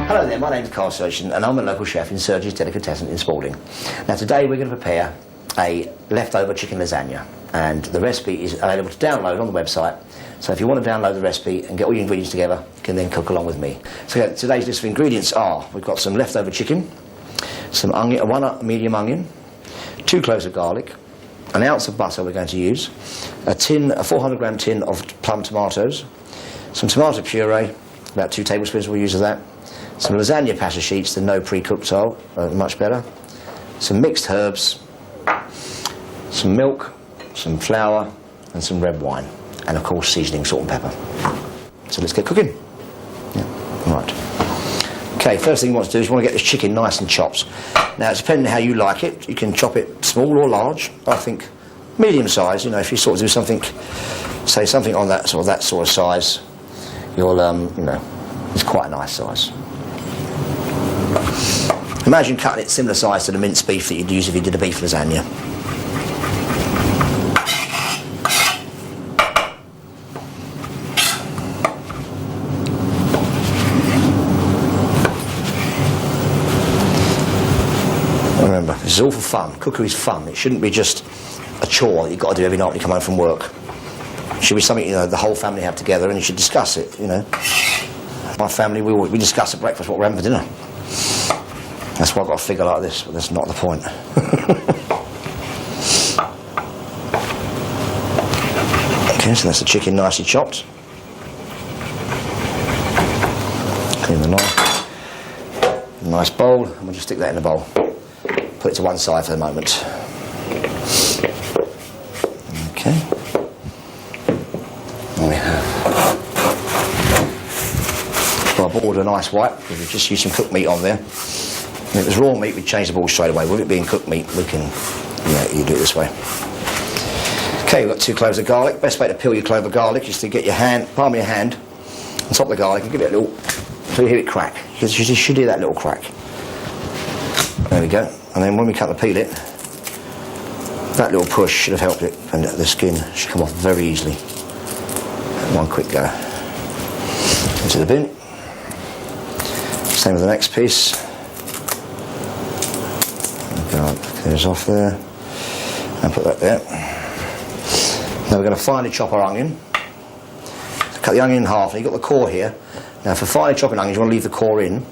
Hello there, my name's Carl Surgeon and I'm a local chef in Surgeon's Delicatessen in Spalding. Now today we're going to prepare a leftover chicken lasagna, and the recipe is available to download on the website. So if you want to download the recipe and get all your ingredients together, you can then cook along with me. So today's list of ingredients are, we've got some leftover chicken, some onion, one medium onion, 2 cloves of garlic, an ounce of butter we're going to use, a 400 gram tin of plum tomatoes, some tomato puree, about 2 tablespoons we'll use of that, some lasagna pasta sheets, the no pre-cooked style, much better, some mixed herbs, some milk, some flour and some red wine, and of course seasoning, salt and pepper. So let's get cooking. Yeah. Right. Okay, first thing you want to do is you want to get this chicken nice and chopped. Now it's depending on how you like it, you can chop it small or large. I think medium size, you know, if you sort of do something, say something on that sort of size, you'll, you know, it's quite a nice size. Imagine cutting it similar size to the minced beef that you'd use if you did a beef lasagna. Remember, this is all for fun. Cookery is fun. It shouldn't be just a chore that you've got to do every night when you come home from work. It should be something, you know, the whole family have together, and you should discuss it, you know. My family, we discuss at breakfast what we're having for dinner. That's why I've got a figure like this, but that's not the point. Okay, so that's the chicken nicely chopped. Clean the knife. Nice bowl, and we'll just stick that in the bowl. Put it to one side for the moment. Okay. There we have. So I boiled a nice white because we've just used some cooked meat on there. If it was raw meat, we'd change the bowl straight away. With it being cooked meat, we can, you know, you do it this way. Okay, we've got 2 cloves of garlic. Best way to peel your clove of garlic is to get your hand, palm of your hand, on top of the garlic and give it a little, so you hear it crack. You should hear that little crack. There we go. And then when we cut the peel it, that little push should have helped it, and the skin should come off very easily. One quick go. Into the bin. Same with the next piece. Clears off there, and put that there. Now we're going to finely chop our onion. So cut the onion in half, and you've got the core here. Now for finely chopping onions, you want to leave the core in,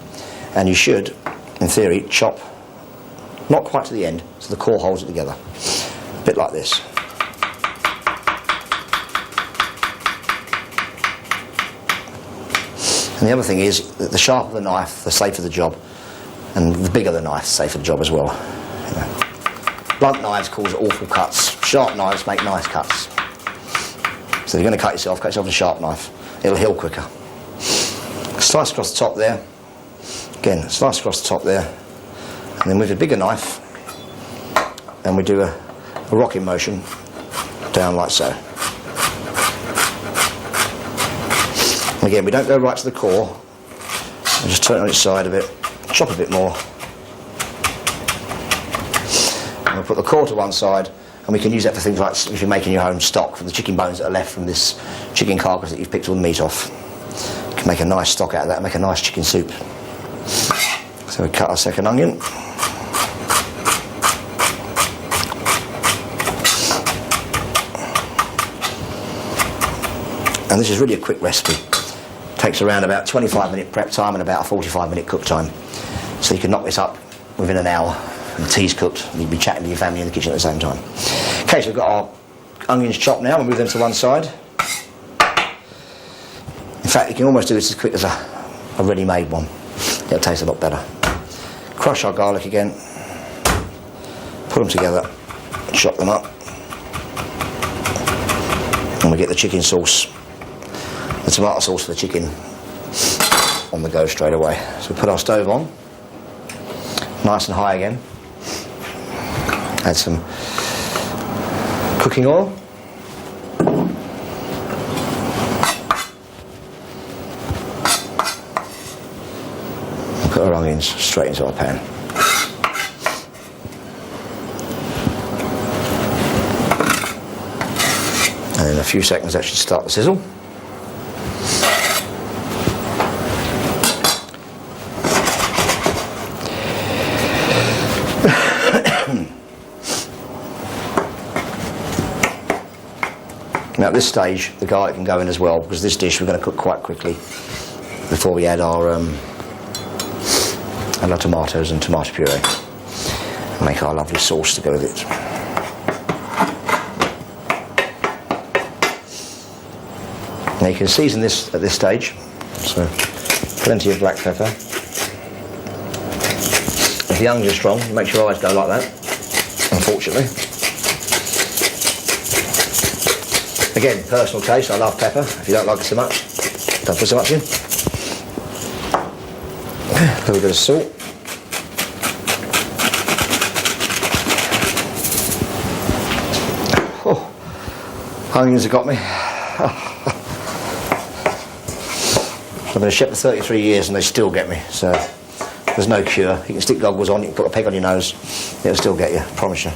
and you should, in theory, chop not quite to the end, so the core holds it together. A bit like this. And the other thing is that the sharper the knife, the safer the job, and the bigger the knife, the safer the job as well. You know. Blunt knives cause awful cuts. Sharp knives make nice cuts. So if you're going to cut yourself with a sharp knife. It'll heal quicker. Slice across the top there. Again, slice across the top there. And then with a bigger knife, and we do a rocking motion down like so. And again, we don't go right to the core. We just turn it on its side a bit, chop a bit more. And we'll put the core to one side, and we can use that for things like if you're making your own stock from the chicken bones that are left from this chicken carcass that you've picked all the meat off. You can make a nice stock out of that and make a nice chicken soup. So we cut our second onion. And this is really a quick recipe. It takes around about 25-minute prep time and about a 45-minute cook time. So you can knock this up within an hour, and the tea's cooked, and you'll be chatting to your family in the kitchen at the same time. Okay, so we've got our onions chopped now. We'll move them to one side. In fact, you can almost do this as quick as a ready-made one. It'll taste a lot better. Crush our garlic again. Put them together, chop them up. And we get the chicken sauce, the tomato sauce for the chicken on the go straight away. So we put our stove on, nice and high again. Add some cooking oil. And put our onions straight into our pan. And in a few seconds that should start to sizzle. at this stage, the garlic can go in as well, because this dish we're going to cook quite quickly before we add our tomatoes and tomato puree. And make our lovely sauce to go with it. Now you can season this at this stage, so plenty of black pepper. If the onions are strong, it makes your eyes go like that, unfortunately. Again, personal taste, I love pepper. If you don't like it so much, don't put so much in. A little bit of salt. Oh, onions have got me. I've been a chef for 33 years and they still get me, so there's no cure. You can stick goggles on, you can put a peg on your nose, it'll still get you, I promise you.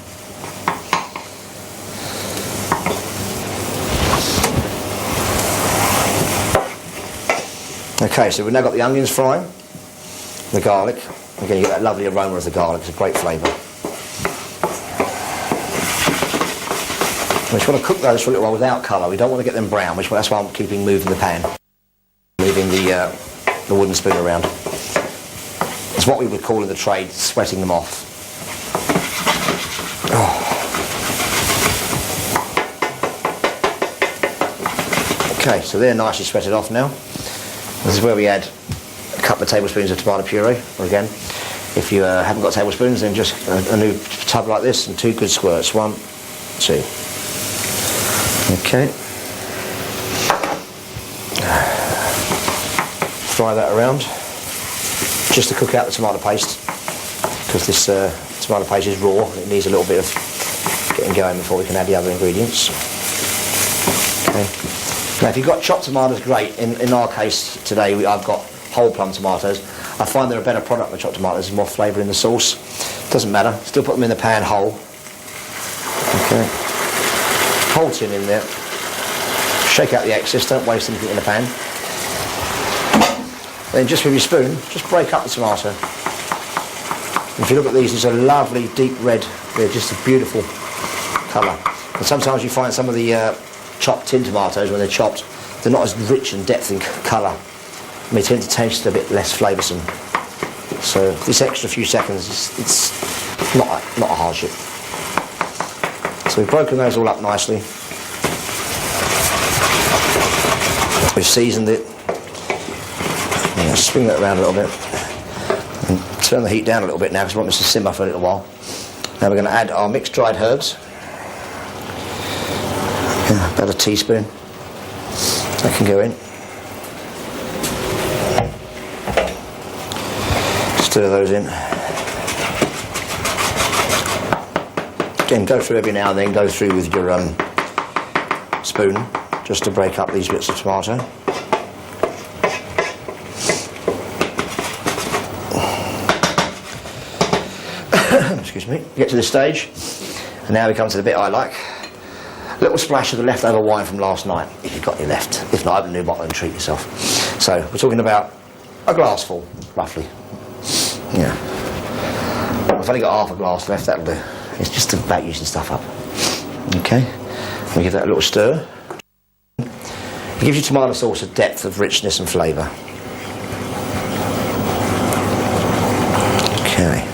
Okay, so we've now got the onions frying, the garlic. Again, you get that lovely aroma of the garlic, it's a great flavour. We just want to cook those for a little while without colour. We don't want to get them brown, that's why I'm keeping moving the pan. Moving the wooden spoon around. It's what we would call in the trade sweating them off. Oh. Okay, so they're nicely sweated off now. This is where we add a couple of tablespoons of tomato puree. Or again, if you haven't got tablespoons, then just a new tub like this and 2 good squirts. 1, 2. Okay. Fry that around just to cook out the tomato paste, because this tomato paste is raw and it needs a little bit of getting going before we can add the other ingredients. Okay. Now if you've got chopped tomatoes, great. In our case today I've got whole plum tomatoes. I find they're a better product than chopped tomatoes. There's more flavour in the sauce. Doesn't matter, still put them in the pan whole. Okay. Whole tin in there. Shake out the excess, don't waste anything in the pan. Then just with your spoon, just break up the tomato. If you look at these are lovely deep red. They're just a beautiful colour. And sometimes you find some of the chopped tin tomatoes, when they're chopped, they're not as rich in depth in colour. And they tend to taste a bit less flavoursome. So this extra few seconds, it's not a hardship. So we've broken those all up nicely. We've seasoned it. Swing that around a little bit and turn the heat down a little bit now, because we want this to simmer for a little while. Now we're going to add our mixed dried herbs. Yeah, about a teaspoon. That can go in. Stir those in. Again, go through every now and then, go through with your spoon just to break up these bits of tomato. Excuse me. Get to this stage, and now we come to the bit I like. A little splash of the leftover wine from last night, if you've got any left. If not, open a new bottle and treat yourself. So we're talking about a glassful, roughly. Yeah. I've only got half a glass left, that'll do. It's just about using stuff up. Okay. We give that a little stir. It gives your tomato sauce a depth of richness and flavour. Okay.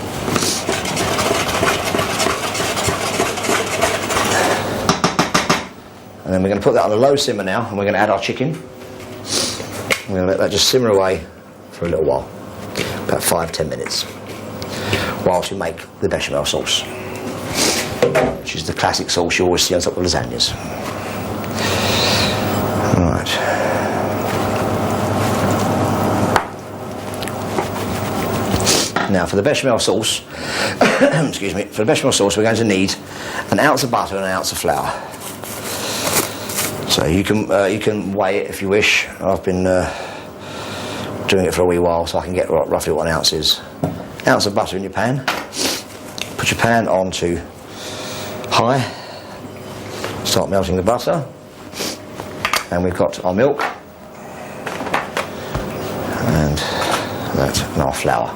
And then we're going to put that on a low simmer now, and we're going to add our chicken. We're going to let that just simmer away for a little while, about 5-10 minutes, whilst we make the bechamel sauce, which is the classic sauce you always see on top of lasagnas. Right. Now for the bechamel sauce, excuse me, for the bechamel sauce we're going to need 1 ounce of butter and 1 ounce of flour. So you can weigh it if you wish. I've been doing it for a wee while, so I can get roughly what 1 ounce is. 1 ounce of butter in your pan. Put your pan on to high. Start melting the butter. And we've got our milk. And that, and our flour.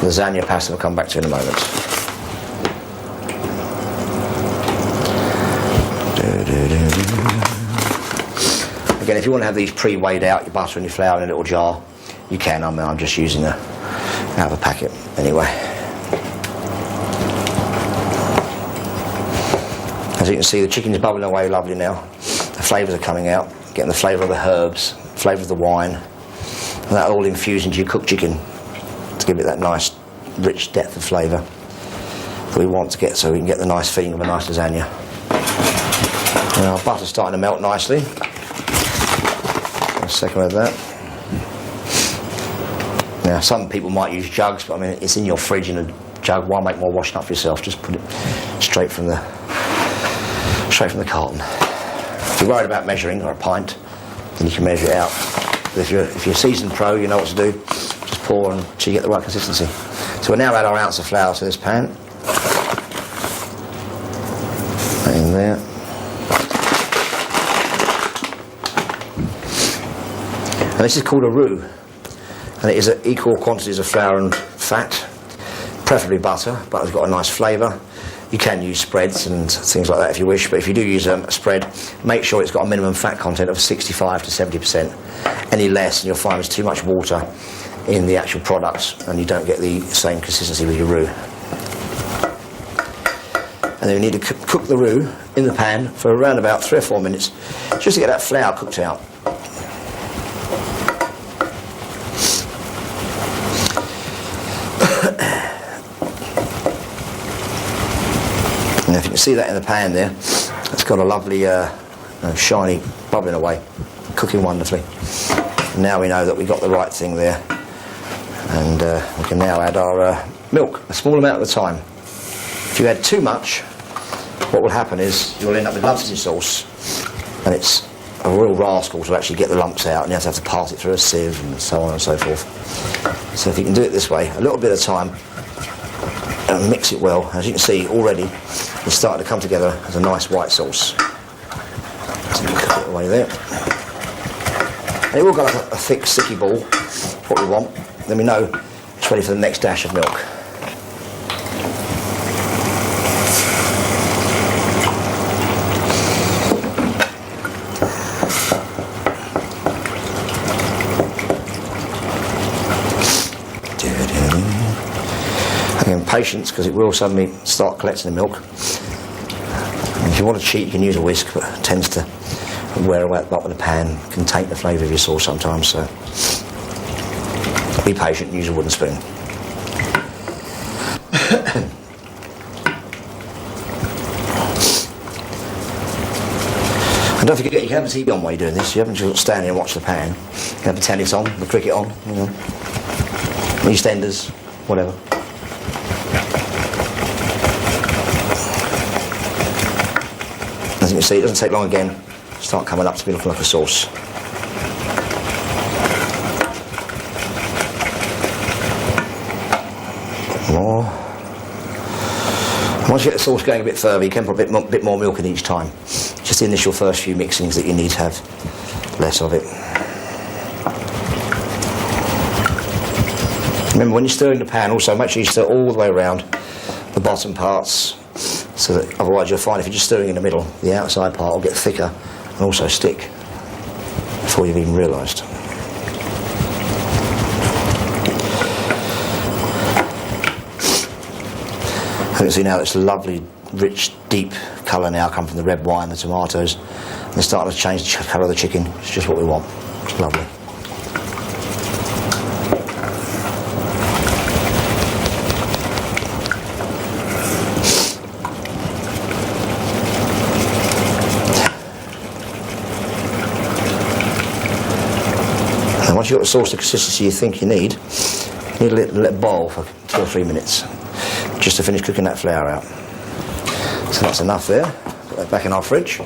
Lasagna pasta we'll come back to in a moment. Again, if you want to have these pre-weighed out, your butter and your flour in a little jar, you can. I'm just using out of a packet anyway. As you can see, the chicken's bubbling away lovely now. The flavours are coming out, getting the flavour of the herbs, flavour of the wine, and that all infused into your cooked chicken to give it that nice, rich depth of flavour that we want to get, so we can get the nice feeling of a nice lasagna. And our butter's starting to melt nicely. A second of that. Now, some people might use jugs, but I mean, it's in your fridge in a jug. Why make more washing up for yourself? Just put it straight from the carton. If you're worried about measuring, or a pint, then you can measure it out. But if you're a seasoned pro, you know what to do. Just pour until you get the right consistency. So we'll now add our ounce of flour to this pan. That in there. And this is called a roux. And it is equal quantities of flour and fat, preferably butter. Butter's got a nice flavour. You can use spreads and things like that if you wish, but if you do use a spread, make sure it's got a minimum fat content of 65 to 70%. Any less, and you'll find there's too much water in the actual product, and you don't get the same consistency with your roux. And then we need to cook the roux in the pan for around about 3 or 4 minutes, just to get that flour cooked out. And if you can see that in the pan there, it's got a lovely shiny bubbling away, cooking wonderfully. And now we know that we got the right thing there, and we can now add our milk, a small amount at a time. If you add too much, what will happen is you'll end up with lumps in your sauce, and it's a real rascal to actually get the lumps out, and you have to pass it through a sieve and so on and so forth. So if you can do it this way, a little bit at a time, and mix it well. As you can see already, it's starting to come together as a nice white sauce. So you cook it away there. And it will go like a thick, sticky ball, what we want. Then we know it's ready for the next dash of milk. Again, patience, because it will suddenly start collecting the milk. And if you want to cheat, you can use a whisk, but it tends to wear away at the bottom of the pan, can take the flavour of your sauce sometimes, so be patient and use a wooden spoon. And don't forget, you can have the TV on while you're doing this. You haven't just stand here and watch the pan. You can have the tennis on, the cricket on, you know, EastEnders, whatever. As you can see, it doesn't take long again to start coming up to be looking like a sauce. More. Once you get the sauce going a bit further, you can put a bit more milk in each time. Just the initial first few mixings that you need to have less of it. Remember, when you're stirring the pan, also make sure you stir all the way around the bottom parts, so that otherwise you'll find if you're just stirring in the middle, the outside part will get thicker and also stick before you've even realised. You can see now it's a lovely, rich, deep colour now come from the red wine, the tomatoes, and they're starting to change the colour of the chicken. It's just what we want. It's lovely. And once you've got the sauce, the consistency you think you need to let it boil for 2 or 3 minutes, just to finish cooking that flour out. So that's enough there. Put that back in our fridge.